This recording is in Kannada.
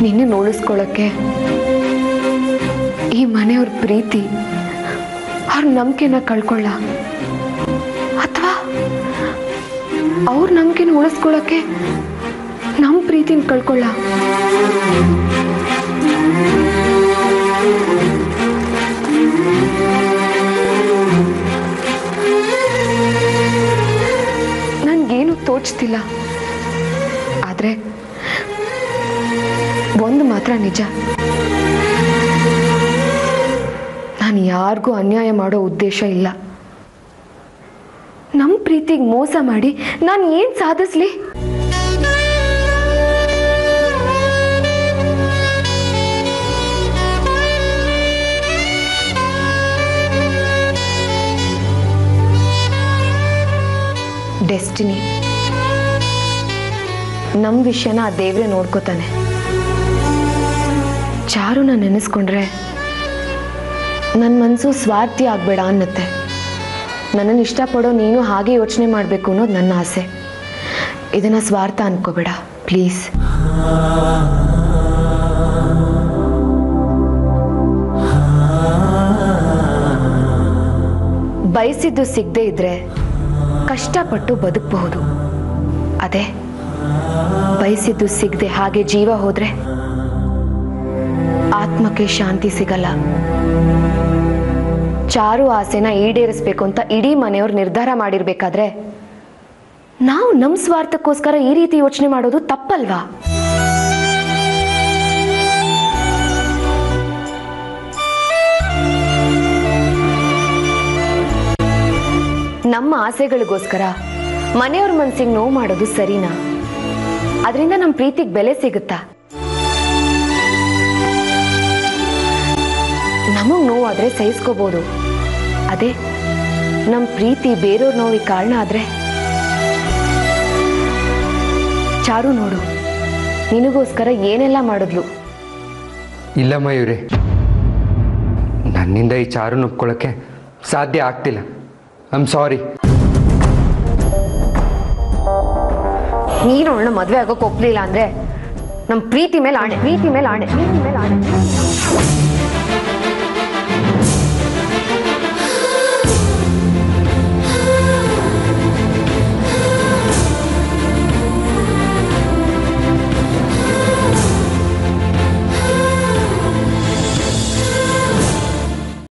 ನಿನ್ನೆ ಉಳಿಸ್ಕೊಳ್ಳೋಕ್ಕೆ ಈ ಮನೆಯವ್ರ ಪ್ರೀತಿ ಅವ್ರ ನಂಬಿಕೆನ ಕಳ್ಕೊಳ್ಳ ಅಥವಾ ಅವ್ರ ನಂಬಿಕೆನ ಉಳಿಸ್ಕೊಳ್ಳೋಕ್ಕೆ ನಮ್ಮ ಪ್ರೀತಿನ ಕಳ್ಕೊಳ್ಳ? ನನ್ಗೇನು ತೋಚ್ತಿಲ್ಲ. ಆದ್ರೆ ಒಂದು ಮಾತ್ರ ನಿಜ, ನಾನು ಯಾರಿಗೂ ಅನ್ಯಾಯ ಮಾಡೋ ಉದ್ದೇಶ ಇಲ್ಲ. ನಮ್ಮ ಪ್ರೀತಿಗೆ ಮೋಸ ಮಾಡಿ ನಾನು ಏನ್ ಸಾಧಿಸ್ಲಿ? ಡೆಸ್ಟಿನಿ ನಮ್ಮ ವಿಷಯನ ಆ ದೇವ್ರೆ ನೋಡ್ಕೋತಾನೆ. ಚಾರುನ ನೆನೆಸ್ಕೊಂಡ್ರೆ ನನ್ನ ಮನಸ್ಸು ಸ್ವಾರ್ಥಿ ಆಗಬೇಡ ಅನ್ನತ್ತೆ. ನನ್ನನ್ನು ಇಷ್ಟಪಡೋ ನೀನು ಹಾಗೆ ಯೋಚನೆ ಮಾಡಬೇಕು ಅನ್ನೋದು ನನ್ನ ಆಸೆ. ಇದನ್ನು ಸ್ವಾರ್ಥ ಅನ್ಕೋಬೇಡ ಪ್ಲೀಸ್. ಬಯಸಿದ್ದು ಸಿಗದೆ ಇದ್ರೆ ಕಷ್ಟಪಟ್ಟು ಬದುಕಬಹುದು. ಅದೇ ಬಯಸಿದ್ದು ಸಿಗದೆ ಹಾಗೆ ಜೀವ ಹೋದ್ರೆ ಆತ್ಮಕ್ಕೆ ಶಾಂತಿ ಸಿಗಲ್ಲ. ಚಾರು ಆಸೆನ ಈಡೇರಿಸ್ಬೇಕು ಅಂತ ಇಡೀ ಮನೆಯವ್ರು ನಿರ್ಧಾರ ಮಾಡಿರ್ಬೇಕಾದ್ರೆ ನಾವು ನಮ್ಮ ಸ್ವಾರ್ಥಕ್ಕೋಸ್ಕರ ಈ ರೀತಿ ಯೋಚನೆ ಮಾಡೋದು ತಪ್ಪಲ್ವಾ? ನಮ್ಮ ಆಸೆಗಳಿಗೋಸ್ಕರ ಮನೆಯವ್ರ ಮನ್ಸಿಗೆ ನೋವು ಮಾಡೋದು ಸರಿನಾ? ಅದರಿಂದ ನಮ್ಮ ಪ್ರೀತಿಗೆ ಬೆಲೆ ಸಿಗುತ್ತಾ? ನಮಗ್ ನೋವಾದ್ರೆ ಸಹಿಸ್ಕೋಬಹುದು. ಅದೇ ನಮ್ಮ ಪ್ರೀತಿ ಬೇರೆಯವ್ರ ನೋವಿಗೆ ಕಾರಣ ಆದ್ರೆ? ಚಾರು ನೋಡು, ನಿನಗೋಸ್ಕರ ಏನೆಲ್ಲ ಮಾಡಿದ್ಲು. ಇಲ್ಲ ಮಯೂರಿ, ನನ್ನಿಂದ ಈ ಚಾರು ಒಪ್ಕೊಳ್ಳೋಕ್ಕೆ ಸಾಧ್ಯ ಆಗ್ತಿಲ್ಲ. I am sorry. ನೀನು ಅವಳನ್ನ ಮದುವೆ ಆಗೋಕೆ ಒಪ್ಲಿಲ್ಲ ಅಂದ್ರೆ ನಮ್ಮ ಪ್ರೀತಿ ಮೇಲೆ ಆಣೆ, ಪ್ರೀತಿ ಮೇಲೆ ಆಣೆ, ಪ್ರೀತಿ ಮೇಲೆ ಆಣೆ.